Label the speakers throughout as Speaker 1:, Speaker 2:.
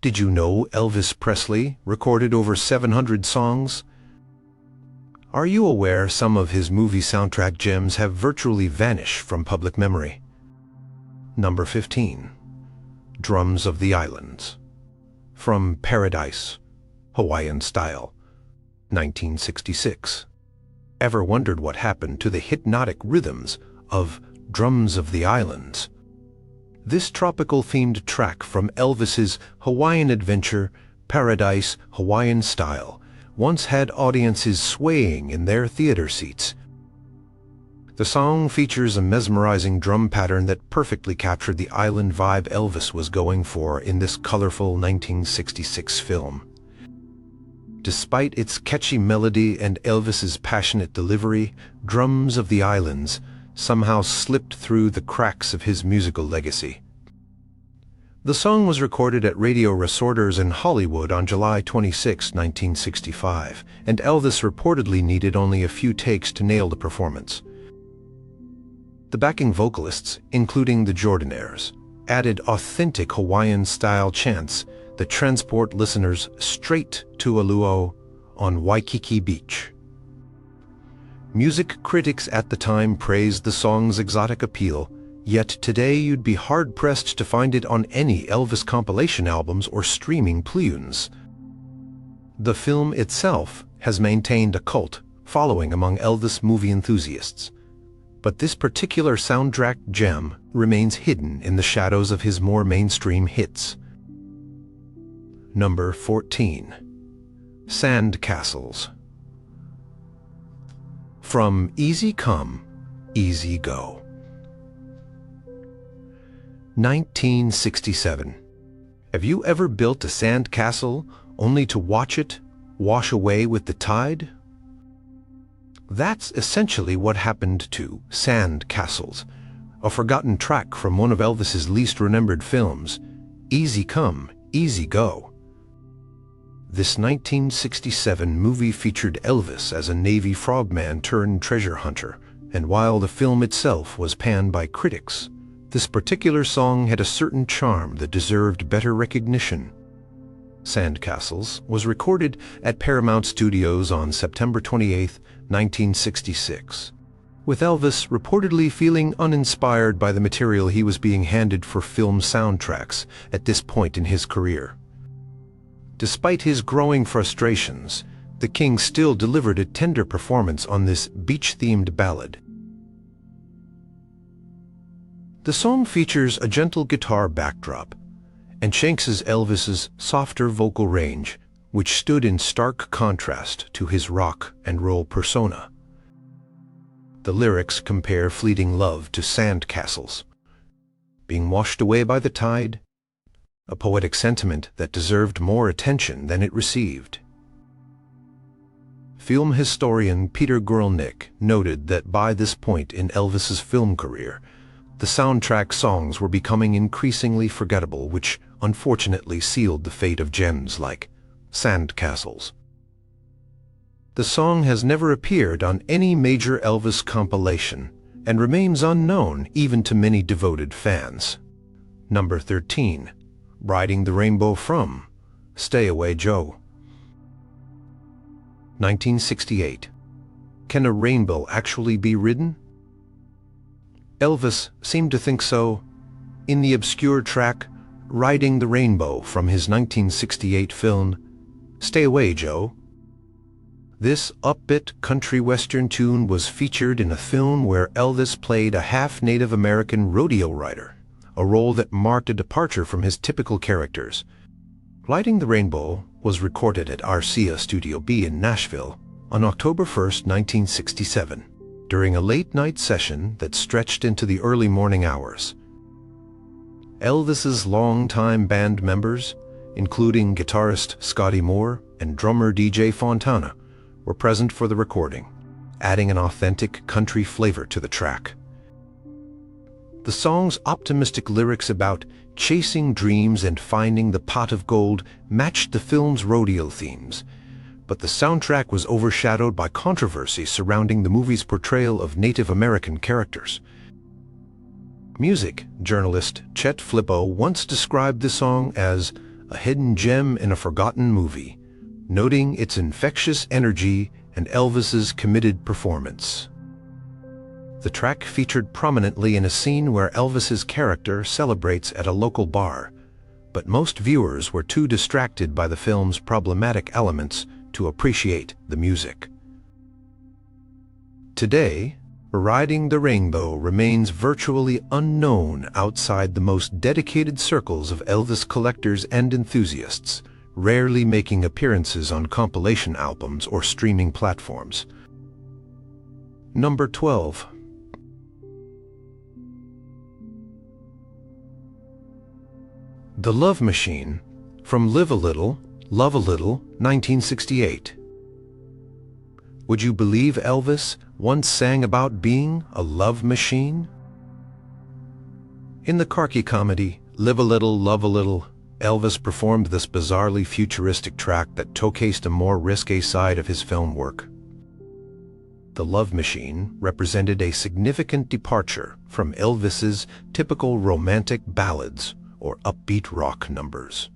Speaker 1: Did you know Elvis Presley recorded over 700 songs? Are you aware some of his movie soundtrack gems have virtually vanished from public memory? Number 15. Drums of the Islands. From Paradise, Hawaiian Style, 1966. Ever wondered what happened to the hypnotic rhythms of Drums of the Islands? This tropical-themed track from Elvis's Hawaiian adventure, Paradise, Hawaiian Style, once had audiences swaying in their theater seats. The song features a mesmerizing drum pattern that perfectly captured the island vibe Elvis was going for in this colorful 1966 film. Despite its catchy melody and Elvis's passionate delivery, Drums of the Islands somehow slipped through the cracks of his musical legacy. The song was recorded at Radio Resorters in Hollywood on July 26, 1965, and Elvis reportedly needed only a few takes to nail the performance. The backing vocalists, including the Jordanaires, added authentic Hawaiian-style chants that transport listeners straight to Alu'o on Waikiki Beach. Music critics at the time praised the song's exotic appeal, yet today you'd be hard-pressed to find it on any Elvis compilation albums or streaming tunes. The film itself has maintained a cult following among Elvis movie enthusiasts, but this particular soundtrack gem remains hidden in the shadows of his more mainstream hits. Number 14. Sand Castles. From Easy Come, Easy Go. 1967. Have you ever built a sand castle only to watch it wash away with the tide? That's essentially what happened to Sand Castles, a forgotten track from one of Elvis's least remembered films, Easy Come, Easy Go. This 1967 movie featured Elvis as a Navy frogman turned treasure hunter, and while the film itself was panned by critics, this particular song had a certain charm that deserved better recognition. Sand Castles was recorded at Paramount Studios on September 28, 1966, with Elvis reportedly feeling uninspired by the material he was being handed for film soundtracks at this point in his career. Despite his growing frustrations, the King still delivered a tender performance on this beach-themed ballad. The song features a gentle guitar backdrop and Shanks's Elvis's softer vocal range, which stood in stark contrast to his rock and roll persona. The lyrics compare fleeting love to sand castles, being washed away by the tide, a poetic sentiment that deserved more attention than it received. Film historian Peter Guralnick noted that by this point in Elvis's film career, the soundtrack songs were becoming increasingly forgettable, which unfortunately sealed the fate of gems like Sand Castles. The song has never appeared on any major Elvis compilation and remains unknown even to many devoted fans. Number 13. Riding the Rainbow from Stay Away Joe. 1968. Can a rainbow actually be ridden? Elvis seemed to think so in the obscure track Riding the Rainbow from his 1968 film Stay Away Joe. This upbeat country western tune was featured in a film where Elvis played a half-Native American rodeo rider, a role that marked a departure from his typical characters. Riding the Rainbow was recorded at RCA Studio B in Nashville on October 1, 1967, during a late-night session that stretched into the early morning hours. Elvis's longtime band members, including guitarist Scotty Moore and drummer DJ Fontana, were present for the recording, adding an authentic country flavor to the track. The song's optimistic lyrics about chasing dreams and finding the pot of gold matched the film's rodeo themes, but the soundtrack was overshadowed by controversy surrounding the movie's portrayal of Native American characters. Music journalist Chet Flippo once described the song as a hidden gem in a forgotten movie, noting its infectious energy and Elvis's committed performance. The track featured prominently in a scene where Elvis's character celebrates at a local bar, but most viewers were too distracted by the film's problematic elements to appreciate the music. Today, Riding the Rainbow remains virtually unknown outside the most dedicated circles of Elvis collectors and enthusiasts, rarely making appearances on compilation albums or streaming platforms. Number 12. The Love Machine, from Live a Little, Love a Little, 1968. Would you believe Elvis once sang about being a love machine? In the carky comedy Live a Little, Love a Little, Elvis performed this bizarrely futuristic track that showcased a more risque side of his film work. The Love Machine represented a significant departure from Elvis's typical romantic ballads or upbeat rock numbers.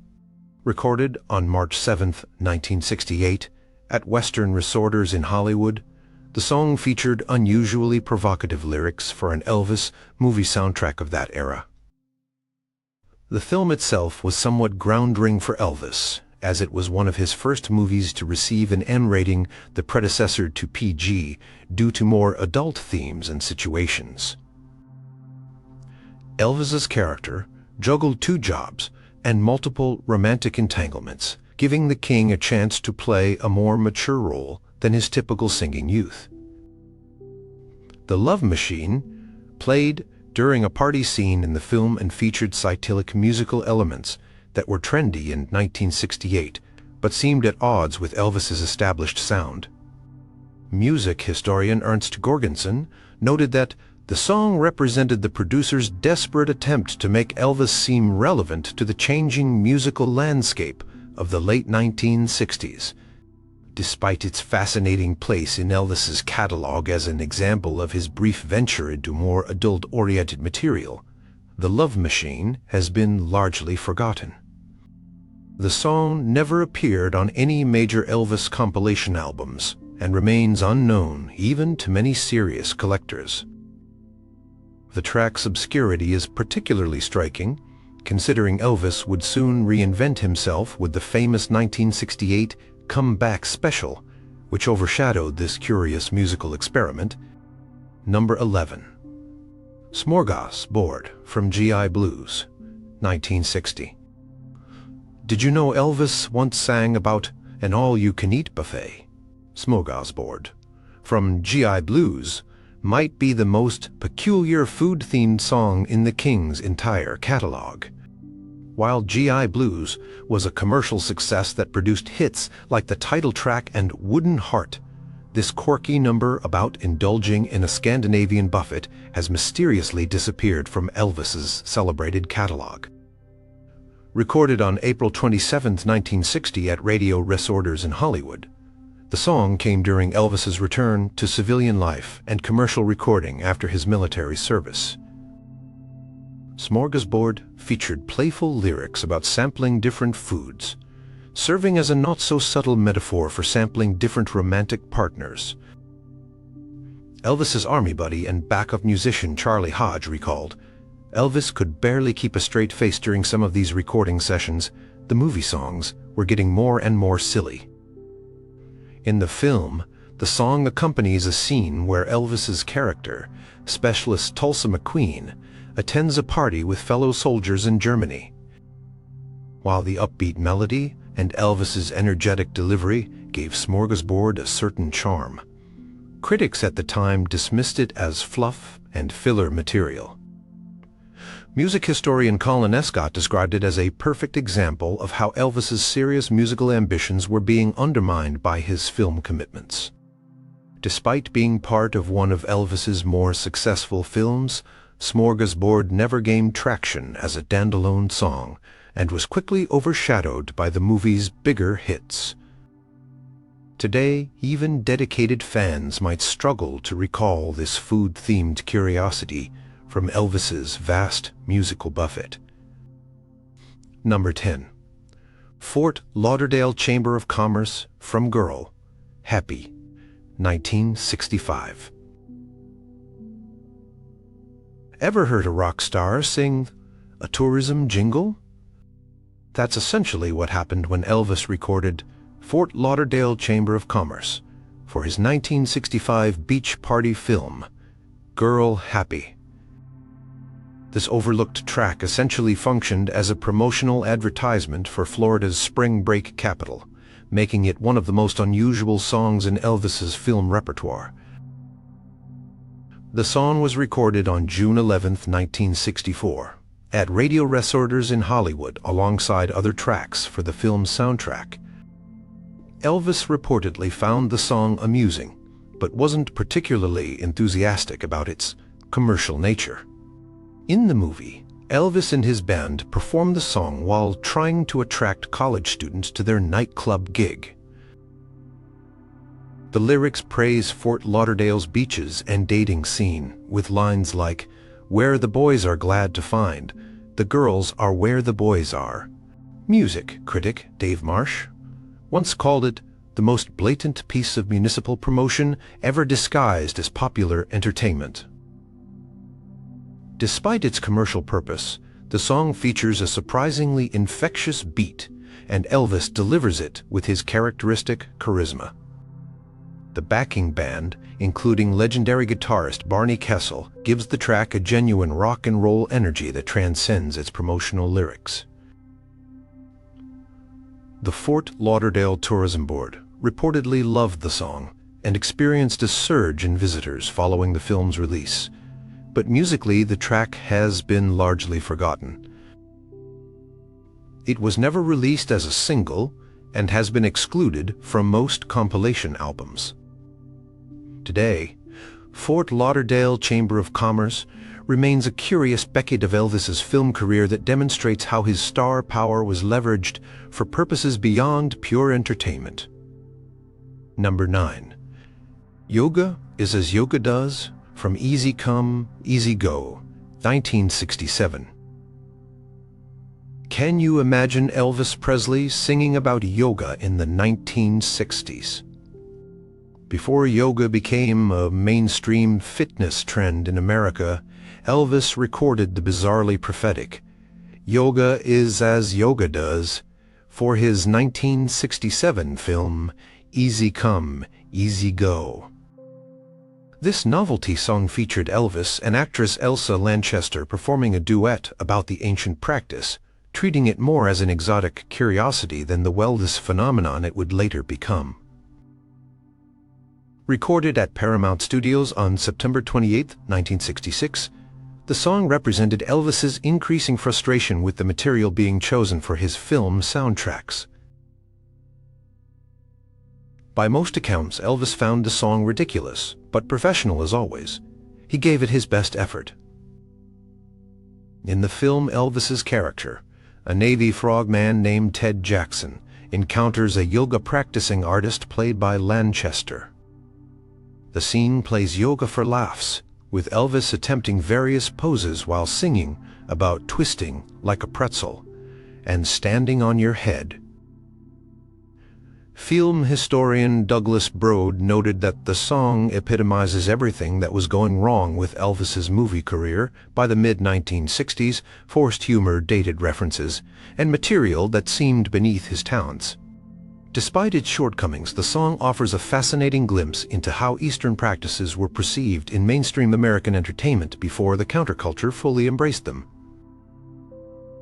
Speaker 1: Recorded on March 7, 1968, at Western Resorters in Hollywood, the song featured unusually provocative lyrics for an Elvis movie soundtrack of that era. The film itself was somewhat groundbreaking for Elvis, as it was one of his first movies to receive an M rating, the predecessor to PG, due to more adult themes and situations. Elvis's character juggled two jobs and multiple romantic entanglements, giving the king a chance to play a more mature role than his typical singing youth. The Love Machine played during a party scene in the film and featured satiric musical elements that were trendy in 1968 but seemed at odds with Elvis's established sound. Music historian Ernst Jorgensen noted that the song represented the producer's desperate attempt to make Elvis seem relevant to the changing musical landscape of the late 1960s. Despite its fascinating place in Elvis's catalog as an example of his brief venture into more adult-oriented material, The Love Machine has been largely forgotten. The song never appeared on any major Elvis compilation albums and remains unknown even to many serious collectors. The track's obscurity is particularly striking, considering Elvis would soon reinvent himself with the famous 1968 Comeback Special, which overshadowed this curious musical experiment. Number 11. Smorgasbord from GI Blues, 1960. Did you know Elvis once sang about an all-you-can-eat buffet? Smorgasbord from GI Blues might be the most peculiar food-themed song in the King's entire catalog. While GI Blues was a commercial success that produced hits like the title track and Wooden Heart, this quirky number about indulging in a Scandinavian buffet has mysteriously disappeared from Elvis's celebrated catalog. Recorded on April 27, 1960 at Radio Resorters in Hollywood, the song came during Elvis's return to civilian life and commercial recording after his military service. Smorgasbord featured playful lyrics about sampling different foods, serving as a not-so-subtle metaphor for sampling different romantic partners. Elvis's army buddy and backup musician Charlie Hodge recalled, "Elvis could barely keep a straight face during some of these recording sessions. The movie songs were getting more and more silly." In the film, the song accompanies a scene where Elvis's character, Specialist Tulsa McQueen, attends a party with fellow soldiers in Germany. While the upbeat melody and Elvis's energetic delivery gave Smorgasbord a certain charm, critics at the time dismissed it as fluff and filler material. Music historian Colin Escott described it as a perfect example of how Elvis's serious musical ambitions were being undermined by his film commitments. Despite being part of one of Elvis's more successful films, Smorgasbord never gained traction as a standalone song and was quickly overshadowed by the movie's bigger hits. Today, even dedicated fans might struggle to recall this food-themed curiosity from Elvis's vast musical buffet. Number 10. Fort Lauderdale Chamber of Commerce from Girl, Happy, 1965. Ever heard a rock star sing a tourism jingle? That's essentially what happened when Elvis recorded Fort Lauderdale Chamber of Commerce for his 1965 beach party film, Girl Happy. This overlooked track essentially functioned as a promotional advertisement for Florida's spring break capital, making it one of the most unusual songs in Elvis's film repertoire. The song was recorded on June 11, 1964, at radio resorters in Hollywood alongside other tracks for the film's soundtrack. Elvis reportedly found the song amusing, but wasn't particularly enthusiastic about its commercial nature. In the movie, Elvis and his band performed the song while trying to attract college students to their nightclub gig. The lyrics praise Fort Lauderdale's beaches and dating scene, with lines like, "Where the boys are glad to find, the girls are where the boys are." Music critic Dave Marsh once called it the most blatant piece of municipal promotion ever disguised as popular entertainment. Despite its commercial purpose, the song features a surprisingly infectious beat, and Elvis delivers it with his characteristic charisma. The backing band, including legendary guitarist Barney Kessel, gives the track a genuine rock and roll energy that transcends its promotional lyrics. The Fort Lauderdale Tourism Board reportedly loved the song and experienced a surge in visitors following the film's release. But musically, the track has been largely forgotten. It was never released as a single and has been excluded from most compilation albums. Today, Fort Lauderdale Chamber of Commerce remains a curious beckett of Elvis's film career that demonstrates how his star power was leveraged for purposes beyond pure entertainment. Number 9. Yoga is as yoga does, from Easy Come, Easy Go, 1967. Can you imagine Elvis Presley singing about yoga in the 1960s? Before yoga became a mainstream fitness trend in America, Elvis recorded the bizarrely prophetic "Yoga is as yoga does" for his 1967 film Easy Come, Easy Go. This novelty song featured Elvis and actress Elsa Lanchester performing a duet about the ancient practice, treating it more as an exotic curiosity than the wellness phenomenon it would later become. Recorded at Paramount Studios on September 28, 1966, the song represented Elvis's increasing frustration with the material being chosen for his film soundtracks. By most accounts, Elvis found the song ridiculous, but professional as always. He gave it his best effort. In the film, Elvis's character, a Navy frogman named Ted Jackson, encounters a yoga-practicing artist played by Lanchester. The scene plays yoga for laughs, with Elvis attempting various poses while singing about twisting like a pretzel and standing on your head. Film historian Douglas Broad noted that the song epitomizes everything that was going wrong with Elvis's movie career by the mid-1960s, forced humor, dated references, and material that seemed beneath his talents. Despite its shortcomings, the song offers a fascinating glimpse into how Eastern practices were perceived in mainstream American entertainment before the counterculture fully embraced them.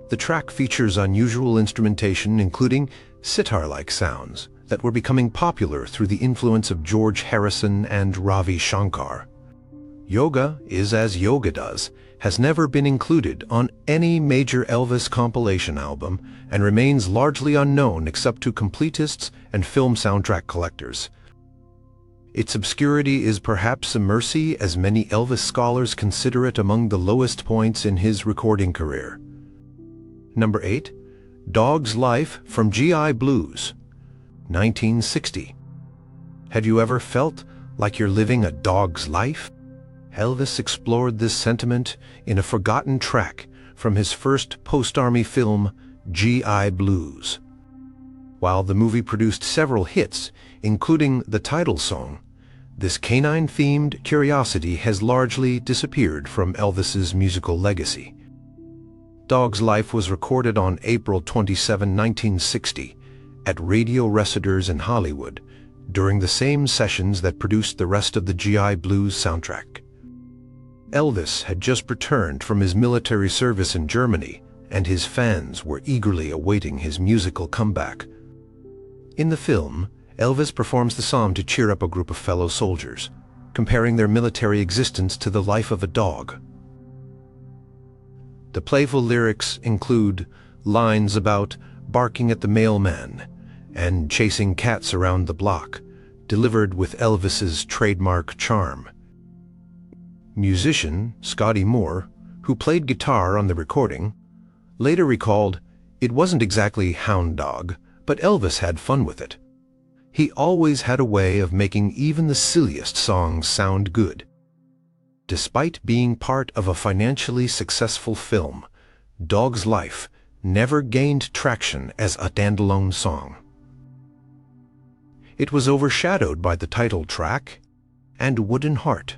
Speaker 1: The track features unusual instrumentation, including sitar-like sounds that were becoming popular through the influence of George Harrison and Ravi Shankar. Yoga is as yoga does has never been included on any major Elvis compilation album and remains largely unknown except to completists and film soundtrack collectors. Its obscurity is perhaps a mercy, as many Elvis scholars consider it among the lowest points in his recording career. Number 8. Dog's Life from G.I. Blues, 1960. Have you ever felt like you're living a dog's life? Elvis explored this sentiment in a forgotten track from his first post-army film, G.I. Blues. While the movie produced several hits, including the title song, this canine-themed curiosity has largely disappeared from Elvis's musical legacy. Dog's life was recorded on April 27, 1960, at Radio Reciters in Hollywood, during the same sessions that produced the rest of the GI Blues soundtrack. Elvis had just returned from his military service in Germany, and his fans were eagerly awaiting his musical comeback. In the film, Elvis performs the song to cheer up a group of fellow soldiers, comparing their military existence to the life of a dog. The playful lyrics include lines about barking at the mailman and chasing cats around the block, delivered with Elvis's trademark charm. Musician Scotty Moore, who played guitar on the recording, later recalled, "It wasn't exactly hound dog, but Elvis had fun with it. He always had a way of making even the silliest songs sound good." Despite being part of a financially successful film, Dog's Life never gained traction as a standalone song. It was overshadowed by the title track and Wooden Heart,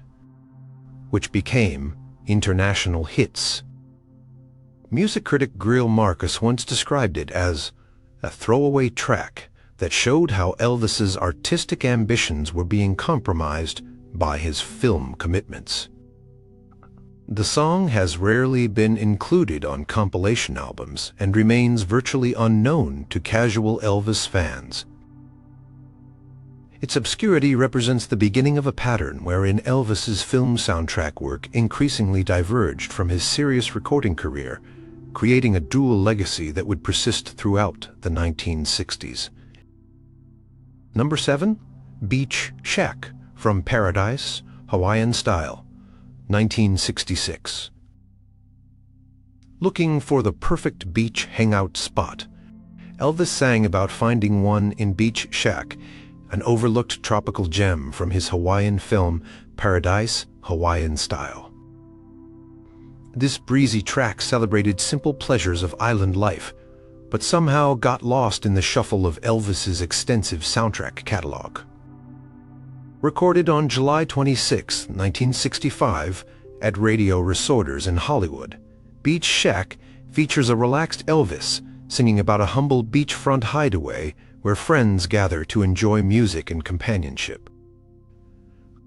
Speaker 1: which became international hits. Music critic Greil Marcus once described it as a throwaway track that showed how Elvis's artistic ambitions were being compromised by his film commitments. The song has rarely been included on compilation albums and remains virtually unknown to casual Elvis fans. Its obscurity represents the beginning of a pattern wherein Elvis's film soundtrack work increasingly diverged from his serious recording career, creating a dual legacy that would persist throughout the 1960s. Number 7, Beach Shack from Paradise, Hawaiian Style, 1966. Looking for the perfect beach hangout spot, Elvis sang about finding one in Beach Shack, an overlooked tropical gem from his Hawaiian film Paradise, Hawaiian Style. This breezy track celebrated simple pleasures of island life, but somehow got lost in the shuffle of Elvis's extensive soundtrack catalog. Recorded on July 26, 1965, at Radio Resorters in Hollywood, Beach Shack features a relaxed Elvis singing about a humble beachfront hideaway where friends gather to enjoy music and companionship.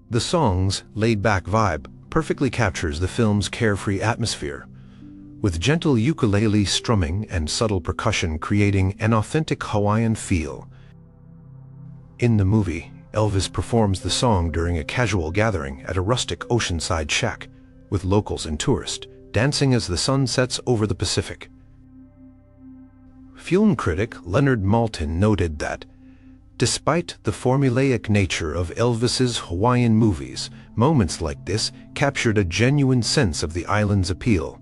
Speaker 1: The song's laid-back vibe perfectly captures the film's carefree atmosphere, with gentle ukulele strumming and subtle percussion creating an authentic Hawaiian feel. In the movie, Elvis performs the song during a casual gathering at a rustic oceanside shack, with locals and tourists dancing as the sun sets over the Pacific. Film critic Leonard Maltin noted that, despite the formulaic nature of Elvis's Hawaiian movies, moments like this captured a genuine sense of the island's appeal.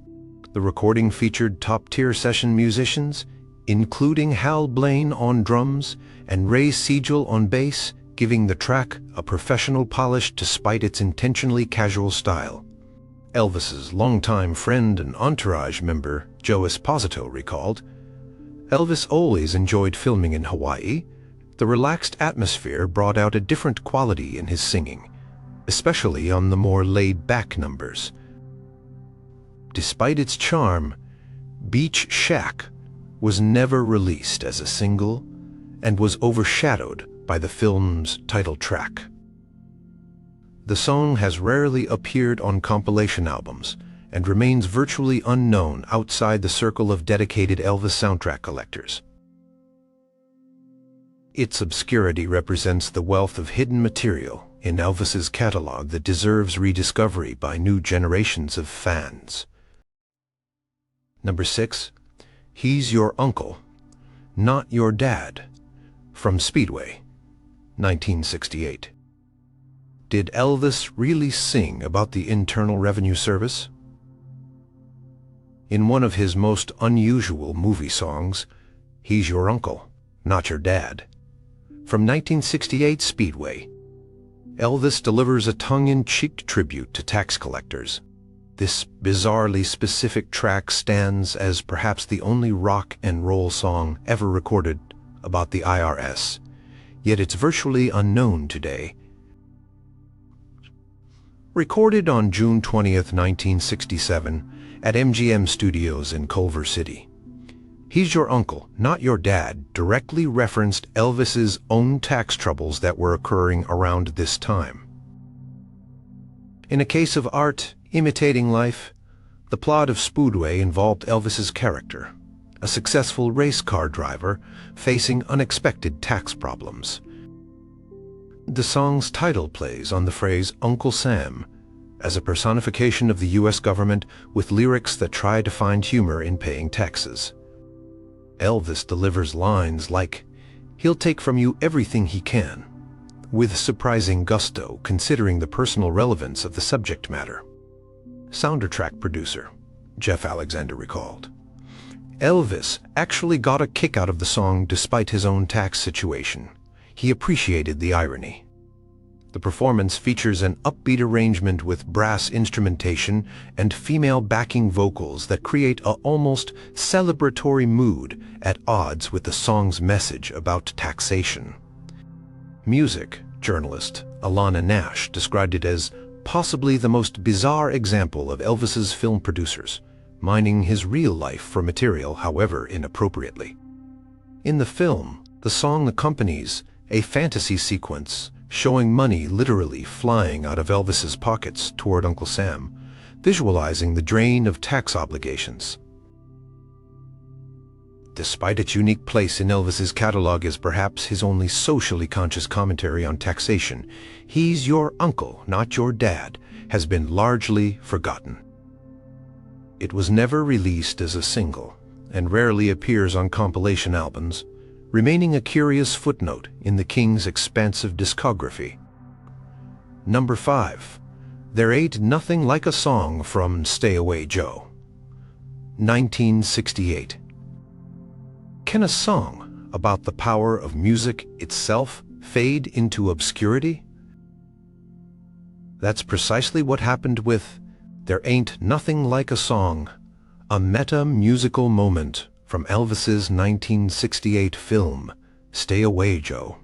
Speaker 1: The recording featured top-tier session musicians, including Hal Blaine on drums and Ray Siegel on bass, giving the track a professional polish despite its intentionally casual style. Elvis's longtime friend and Entourage member Joe Esposito recalled, "Elvis always enjoyed filming in Hawaii. The relaxed atmosphere brought out a different quality in his singing, especially on the more laid-back numbers." Despite its charm, Beach Shack was never released as a single and was overshadowed by the film's title track. The song has rarely appeared on compilation albums and remains virtually unknown outside the circle of dedicated Elvis soundtrack collectors. Its obscurity represents the wealth of hidden material in Elvis's catalog that deserves rediscovery by new generations of fans. Number 6, He's Your Uncle, Not Your Dad, from Speedway, 1968. Did Elvis really sing about the Internal Revenue Service? In one of his most unusual movie songs, He's Your Uncle, Not Your Dad, from 1968 Speedway, Elvis delivers a tongue-in-cheek tribute to tax collectors. This bizarrely specific track stands as perhaps the only rock and roll song ever recorded about the IRS, yet it's virtually unknown today. Recorded on June 20th, 1967, at MGM Studios in Culver City. "He's Your Uncle, Not Your Dad" directly referenced Elvis's own tax troubles that were occurring around this time. In a case of art imitating life, the plot of Spoodway involved Elvis's character, a successful race car driver facing unexpected tax problems. The song's title plays on the phrase Uncle Sam as a personification of the U.S. government with lyrics that try to find humor in paying taxes. Elvis delivers lines like, "He'll take from you everything he can," with surprising gusto considering the personal relevance of the subject matter. Soundtrack producer Jeff Alexander recalled, "Elvis actually got a kick out of the song despite his own tax situation. He appreciated the irony." The performance features an upbeat arrangement with brass instrumentation and female backing vocals that create an almost celebratory mood at odds with the song's message about taxation. Music journalist Alana Nash described it as possibly the most bizarre example of Elvis's film producers, mining his real life for material, however inappropriately. In the film, the song accompanies a fantasy sequence showing money literally flying out of Elvis's pockets toward Uncle Sam, visualizing the drain of tax obligations. Despite its unique place in Elvis's catalog as perhaps his only socially conscious commentary on taxation, "He's Your Uncle, Not Your Dad" has been largely forgotten. It was never released as a single and rarely appears on compilation albums, remaining a curious footnote in the King's expansive discography. Number 5. There Ain't Nothing Like a Song from Stay Away Joe. 1968. Can a song about the power of music itself fade into obscurity? That's precisely what happened with There Ain't Nothing Like a Song, a meta-musical moment from Elvis's 1968 film, Stay Away Joe.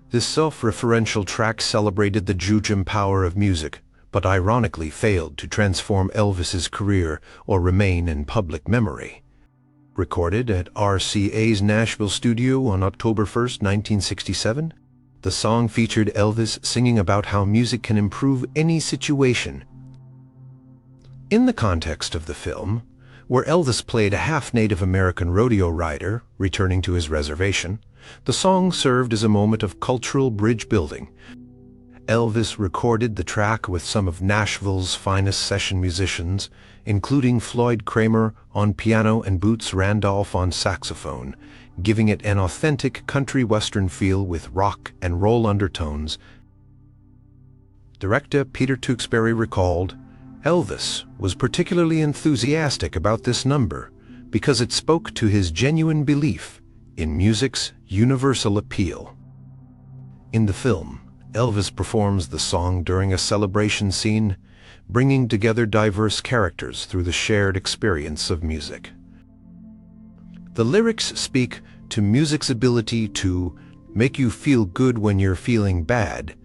Speaker 1: This self-referential track celebrated the jujum power of music, but ironically failed to transform Elvis's career or remain in public memory. Recorded at RCA's Nashville studio on October 1st, 1967, the song featured Elvis singing about how music can improve any situation. In the context of the film, where Elvis played a half-Native American rodeo rider returning to his reservation, the song served as a moment of cultural bridge building. Elvis recorded the track with some of Nashville's finest session musicians, including Floyd Kramer on piano and Boots Randolph on saxophone, giving it an authentic country western feel with rock and roll undertones. Director Peter Tewksbury recalled, "Elvis was particularly enthusiastic about this number because it spoke to his genuine belief in music's universal appeal." In the film, Elvis performs the song during a celebration scene, bringing together diverse characters through the shared experience of music. The lyrics speak to music's ability to make you feel good when you're feeling bad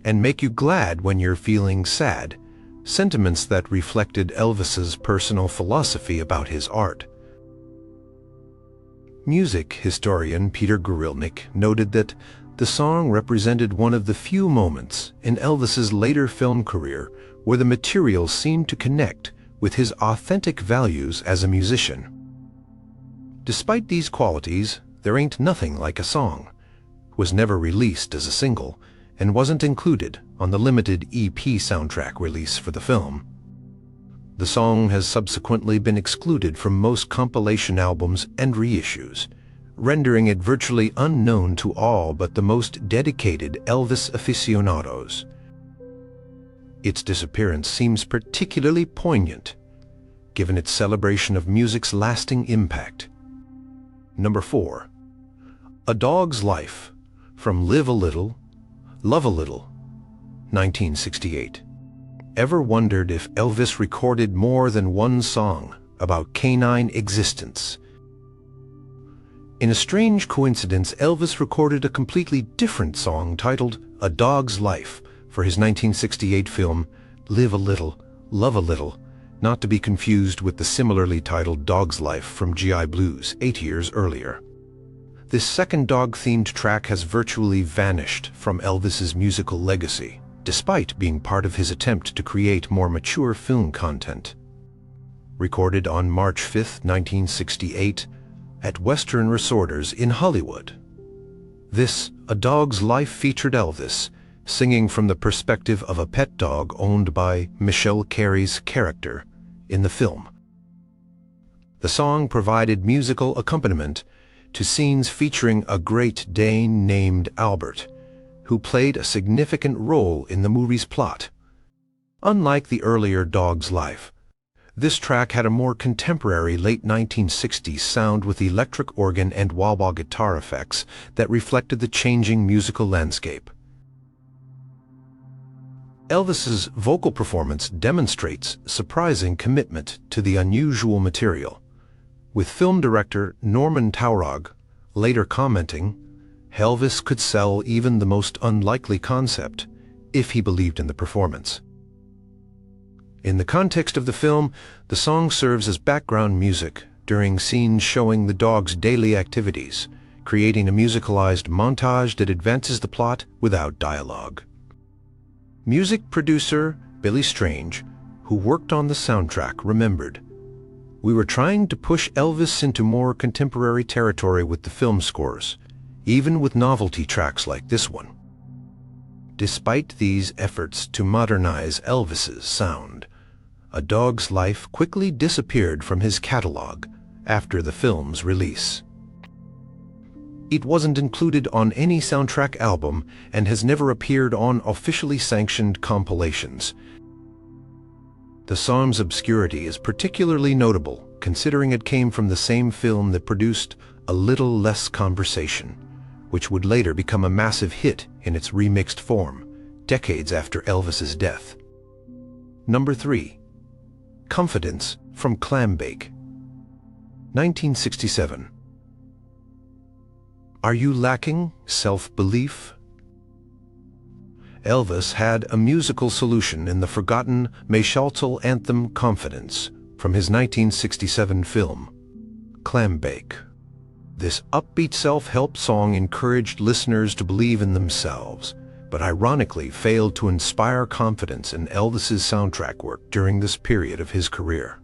Speaker 1: and make you glad when you're feeling sad, sentiments that reflected Elvis's personal philosophy about his art. Music historian Peter Guralnick noted that the song represented one of the few moments in Elvis's later film career where the material seemed to connect with his authentic values as a musician. Despite these qualities, There Ain't Nothing Like a Song was never released as a single and wasn't included on the limited EP soundtrack release for the film. The song has subsequently been excluded from most compilation albums and reissues, rendering it virtually unknown to all but the most dedicated Elvis aficionados. Its disappearance seems particularly poignant, given its celebration of music's lasting impact. Number 4. A Dog's Life, from Live a Little, Love a Little, 1968. Ever wondered if Elvis recorded more than one song about canine existence? In a strange coincidence, Elvis recorded a completely different song titled A Dog's Life for his 1968 film Live a Little, Love a Little, not to be confused with the similarly titled Dog's Life from GI Blues 8 years earlier. This second dog-themed track has virtually vanished from Elvis's musical legacy, despite being part of his attempt to create more mature film content. Recorded on March 5, 1968, at Western Resorters in Hollywood. This A Dog's Life featured Elvis singing from the perspective of a pet dog owned by Michelle Carey's character in the film. The song provided musical accompaniment to scenes featuring a Great Dane named Albert, who played a significant role in the movie's plot. Unlike the earlier Dog's Life, this track had a more contemporary late 1960s sound with electric organ and wah-wah guitar effects that reflected the changing musical landscape. Elvis's vocal performance demonstrates surprising commitment to the unusual material, with film director Norman Taurog later commenting, Elvis could sell even the most unlikely concept if he believed in the performance. In the context of the film, the song serves as background music during scenes showing the dog's daily activities, creating a musicalized montage that advances the plot without dialogue. Music producer Billy Strange, who worked on the soundtrack, remembered, "We were trying to push Elvis into more contemporary territory with the film scores, even with novelty tracks like this one." Despite these efforts to modernize Elvis's sound, A Dog's Life quickly disappeared from his catalog after the film's release. It wasn't included on any soundtrack album and has never appeared on officially sanctioned compilations. The song's obscurity is particularly notable, considering it came from the same film that produced A Little Less Conversation, which would later become a massive hit in its remixed form, decades after Elvis's death. Number 3. Confidence from Clambake. 1967. Are you lacking self-belief? Elvis had a musical solution in the forgotten Mayschaltel anthem Confidence from his 1967 film, Clambake. This upbeat self-help song encouraged listeners to believe in themselves, but ironically failed to inspire confidence in Elvis's soundtrack work during this period of his career.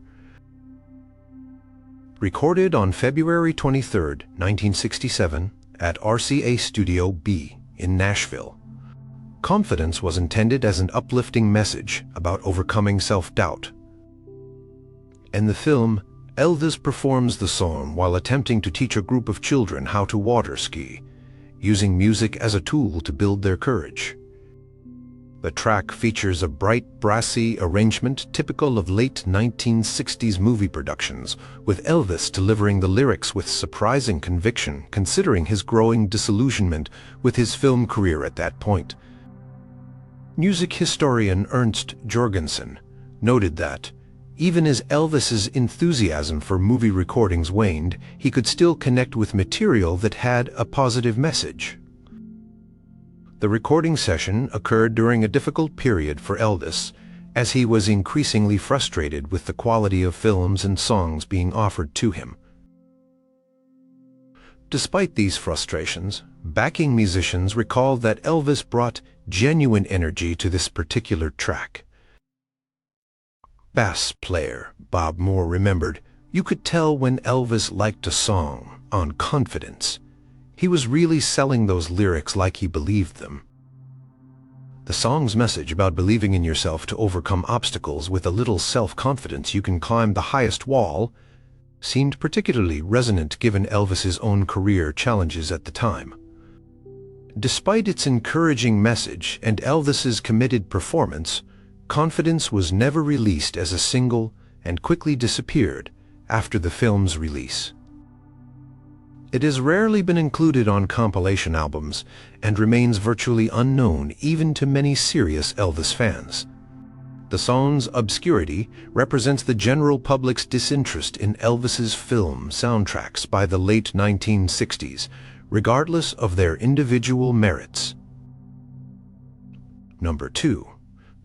Speaker 1: Recorded on February 23, 1967, at RCA Studio B in Nashville, Confidence was intended as an uplifting message about overcoming self-doubt. In the film, Elvis performs the song while attempting to teach a group of children how to water ski, using music as a tool to build their courage. The track features a bright, brassy arrangement typical of late 1960s movie productions, with Elvis delivering the lyrics with surprising conviction considering his growing disillusionment with his film career at that point. Music historian Ernst Jorgensen noted that, even as Elvis's enthusiasm for movie recordings waned, he could still connect with material that had a positive message. The recording session occurred during a difficult period for Elvis, as he was increasingly frustrated with the quality of films and songs being offered to him. Despite these frustrations, backing musicians recalled that Elvis brought genuine energy to this particular track. Bass player Bob Moore remembered, "You could tell when Elvis liked a song on Confidence. He was really selling those lyrics like he believed them." The song's message about believing in yourself to overcome obstacles with a little self-confidence you can climb the highest wall seemed particularly resonant given Elvis's own career challenges at the time. Despite its encouraging message and Elvis's committed performance, Confidence was never released as a single and quickly disappeared after the film's release. It has rarely been included on compilation albums and remains virtually unknown even to many serious Elvis fans. The song's obscurity represents the general public's disinterest in Elvis's film soundtracks by the late 1960s, regardless of their individual merits. Number 2.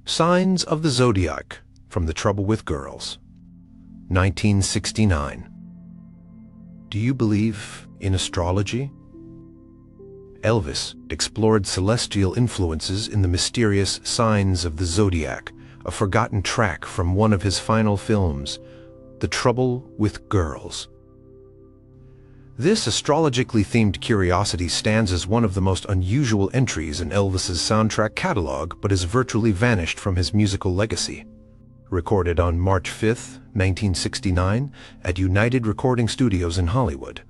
Speaker 1: Signs of the Zodiac from The Trouble with Girls, 1969. Do you believe in astrology? Elvis explored celestial influences in the mysterious Signs of the Zodiac, a forgotten track from one of his final films, The Trouble with Girls. This astrologically themed curiosity stands as one of the most unusual entries in Elvis's soundtrack catalog, but has virtually vanished from his musical legacy. Recorded on March 5, 1969, at United Recording Studios in Hollywood,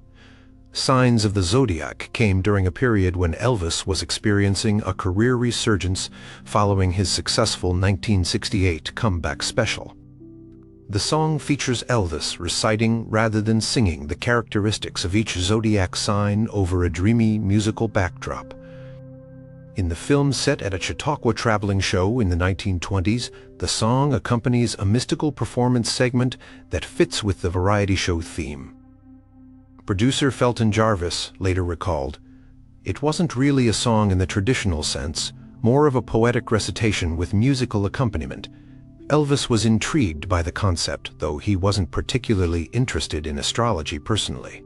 Speaker 1: Signs of the Zodiac came during a period when Elvis was experiencing a career resurgence following his successful 1968 comeback special. The song features Elvis reciting rather than singing the characteristics of each zodiac sign over a dreamy musical backdrop. In the film set at a Chautauqua traveling show in the 1920s, the song accompanies a mystical performance segment that fits with the variety show theme. Producer Felton Jarvis later recalled, "It wasn't really a song in the traditional sense, more of a poetic recitation with musical accompaniment. Elvis was intrigued by the concept, though he wasn't particularly interested in astrology personally."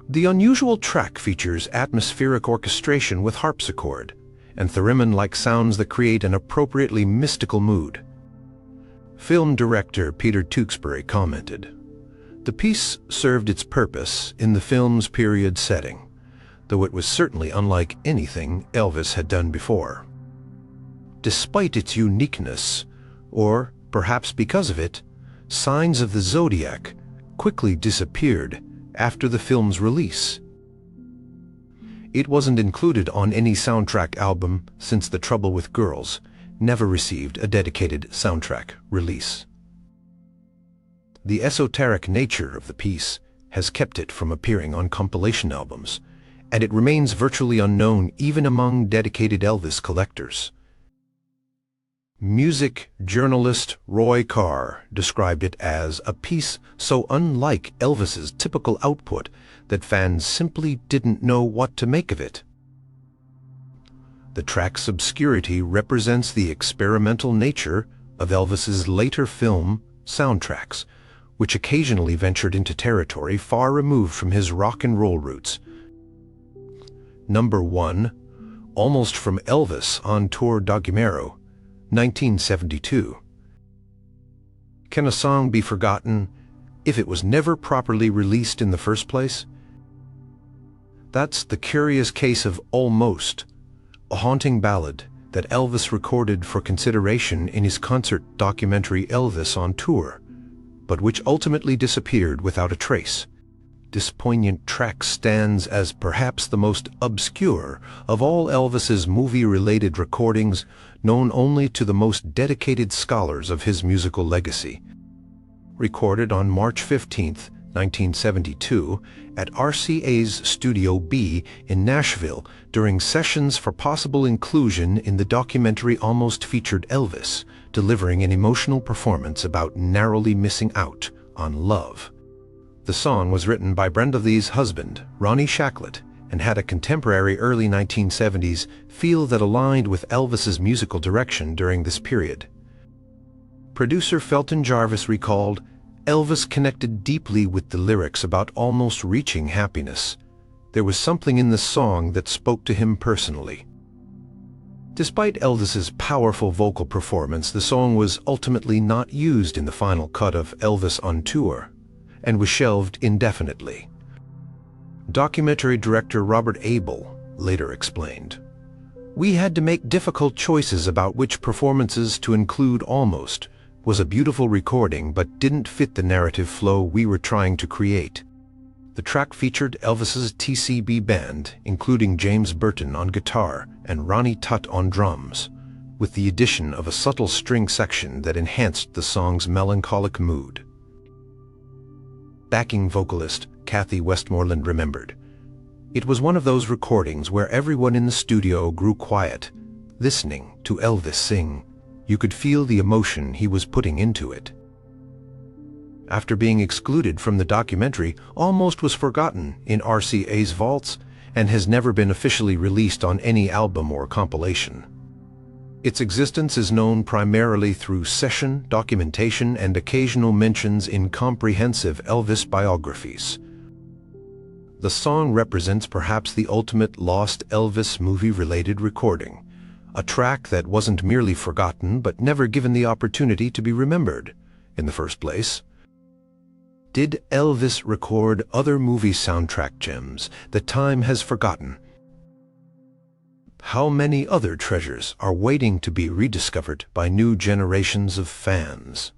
Speaker 1: The unusual track features atmospheric orchestration with harpsichord and theremin-like sounds that create an appropriately mystical mood. Film director Peter Tewksbury commented, "The piece served its purpose in the film's period setting, though it was certainly unlike anything Elvis had done before. Despite its uniqueness, or perhaps because of it, Signs of the Zodiac quickly disappeared after the film's release. It wasn't included on any soundtrack album since The Trouble with Girls never received a dedicated soundtrack release. The esoteric nature of the piece has kept it from appearing on compilation albums, and it remains virtually unknown even among dedicated Elvis collectors." Music journalist Roy Carr described it as a piece so unlike Elvis's typical output that fans simply didn't know what to make of it. The track's obscurity represents the experimental nature of Elvis's later film soundtracks, which occasionally ventured into territory far removed from his rock and roll roots. Number 1. Almost from Elvis on Tour Documero, 1972. Can a song be forgotten if it was never properly released in the first place? That's the curious case of Almost, a haunting ballad that Elvis recorded for consideration in his concert documentary Elvis on Tour, but which ultimately disappeared without a trace. This poignant track stands as perhaps the most obscure of all Elvis's movie-related recordings, known only to the most dedicated scholars of his musical legacy. Recorded on March 15, 1972, at RCA's Studio B in Nashville during sessions for possible inclusion in the documentary Almost featured Elvis, delivering an emotional performance about narrowly missing out on love. The song was written by Brenda Lee's husband, Ronnie Shacklet, and had a contemporary early 1970s feel that aligned with Elvis's musical direction during this period. Producer Felton Jarvis recalled, "Elvis connected deeply with the lyrics about almost reaching happiness. There was something in the song that spoke to him personally." Despite Elvis's powerful vocal performance, the song was ultimately not used in the final cut of Elvis on Tour, and was shelved indefinitely. Documentary director Robert Abel later explained, "We had to make difficult choices about which performances to include. Almost was a beautiful recording but didn't fit the narrative flow we were trying to create." The track featured Elvis's TCB band, including James Burton on guitar and Ronnie Tutt on drums, with the addition of a subtle string section that enhanced the song's melancholic mood. Backing vocalist Kathy Westmoreland remembered, "It was one of those recordings where everyone in the studio grew quiet, listening to Elvis sing. You could feel the emotion he was putting into it. After being excluded from the documentary, Almost was forgotten in RCA's vaults and has never been officially released on any album or compilation. Its existence is known primarily through session, documentation, and occasional mentions in comprehensive Elvis biographies. The song represents perhaps the ultimate lost Elvis movie-related recording, a track that wasn't merely forgotten but never given the opportunity to be remembered in the first place. Did Elvis record other movie soundtrack gems that time has forgotten? How many other treasures are waiting to be rediscovered by new generations of fans?